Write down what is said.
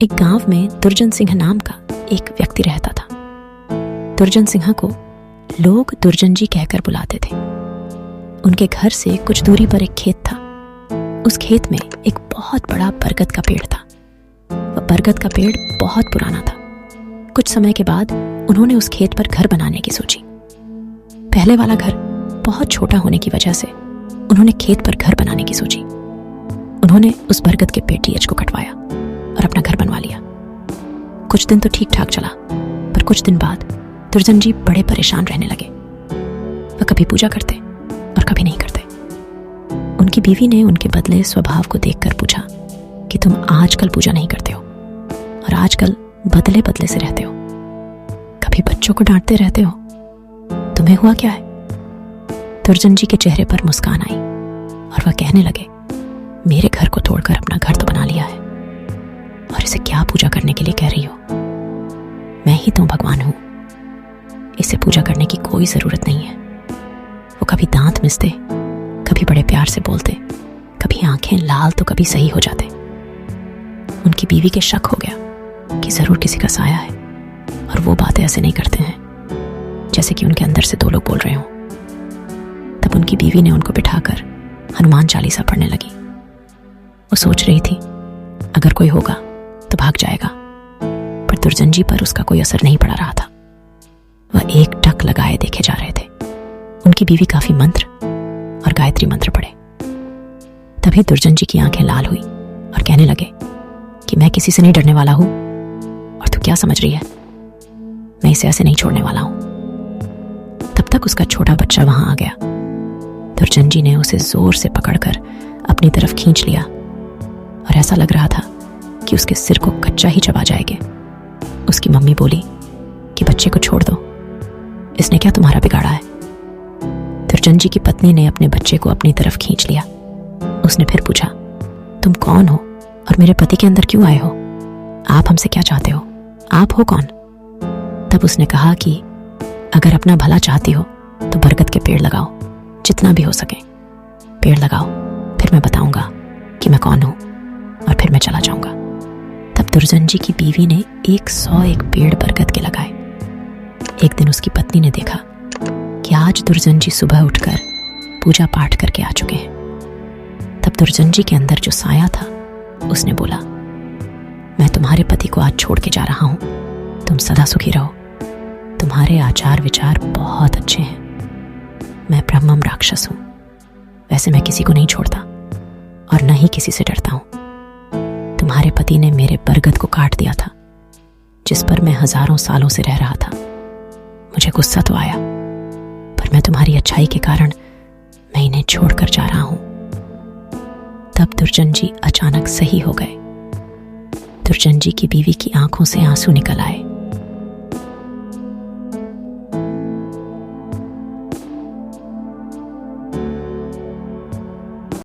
एक गांव में दुर्जन सिंह नाम का एक व्यक्ति रहता था। दुर्जन सिंह को लोग दुर्जन जी कहकर बुलाते थे। उनके घर से कुछ दूरी पर एक खेत था। उस खेत में एक बहुत बड़ा बरगद का पेड़ था। वह बरगद का पेड़ बहुत पुराना था। कुछ समय के बाद उन्होंने उस खेत पर घर बनाने की सोची। पहले वाला घर बहुत छोटा होने की वजह से उन्होंने खेत पर घर बनाने की सोची। उन्होंने उस बरगद के पेड़ को कटवाया और अपना घर बनवा लिया। कुछ दिन तो ठीक ठाक चला, पर कुछ दिन बाद दुर्जन जी बड़े परेशान रहने लगे। वह कभी पूजा करते और कभी नहीं करते। उनकी बीवी ने उनके बदले स्वभाव को देखकर पूछा कि तुम आजकल पूजा नहीं करते हो और आजकल बदले बदले से रहते हो, कभी बच्चों को डांटते रहते हो, तुम्हें हुआ क्या है? दुर्जन जी के चेहरे पर मुस्कान आई और वह कहने लगे, मेरे घर को तोड़कर अपना घर तो बना लिया है और इसे क्या पूजा करने के लिए कह रही हो? मैं ही तो भगवान हूं, इसे पूजा करने की कोई जरूरत नहीं है। वो कभी दांत मिसते, कभी बड़े प्यार से बोलते, कभी आंखें लाल तो कभी सही हो जाते। उनकी बीवी के शक हो गया कि जरूर किसी का साया है और वो बातें ऐसे नहीं करते हैं जैसे कि उनके अंदर से दो लोग बोल रहे हों। तब उनकी बीवी ने उनको बिठाकर हनुमान चालीसा पढ़ने लगी। वो सोच रही थी अगर कोई होगा तो भाग जाएगा, पर दुर्जन जी पर उसका कोई असर नहीं पड़ा रहा था। वह एक टक लगाए देखे जा रहे थे। उनकी बीवी काफी मंत्र और गायत्री मंत्र पढ़े। तभी दुर्जन जी की आंखें लाल हुई और कहने लगे कि मैं किसी से नहीं डरने वाला हूं और तू क्या समझ रही है, मैं इसे ऐसे नहीं छोड़ने वाला हूं। तब तक उसका छोटा बच्चा वहां आ गया। दुर्जन जी ने उसे जोर से पकड़कर अपनी तरफ खींच लिया और ऐसा लग रहा था कि उसके सिर को कच्चा ही चबा जाएंगे। उसकी मम्मी बोली कि बच्चे को छोड़ दो, इसने क्या तुम्हारा बिगाड़ा है? दुर्जन जी की पत्नी ने अपने बच्चे को अपनी तरफ खींच लिया। उसने फिर पूछा, तुम कौन हो और मेरे पति के अंदर क्यों आए हो? आप हमसे क्या चाहते हो? आप हो कौन? तब उसने कहा कि अगर अपना भला चाहती हो तो बरगद के पेड़ लगाओ, जितना भी हो सके पेड़ लगाओ, फिर मैं बताऊंगा कि मैं कौन हूं और फिर मैं चला जाऊंगा। तब दुर्जन जी की बीवी ने 101 पेड़ बरगद के लगाए। एक दिन उसकी पत्नी ने देखा कि आज दुर्जन जी सुबह उठकर पूजा पाठ करके आ चुके हैं। तब दुर्जन जी के अंदर जो साया था उसने बोला, मैं तुम्हारे पति को आज छोड़ के जा रहा हूं, तुम सदा सुखी रहो, तुम्हारे आचार विचार बहुत अच्छे हैं। मैं ब्रह्मम राक्षस हूं, वैसे मैं किसी को नहीं छोड़ता और न ही किसी से डरता हूं। तुम्हारे पति ने मेरे बरगद को काट दिया था जिस पर मैं हजारों सालों से रह रहा था। मुझे गुस्सा तो आया, पर मैं तुम्हारी अच्छाई के कारण मैं इन्हें छोड़कर जा रहा हूं। तब दुर्जन जी अचानक सही हो गए। दुर्जन जी की बीवी की आंखों से आंसू निकल आए।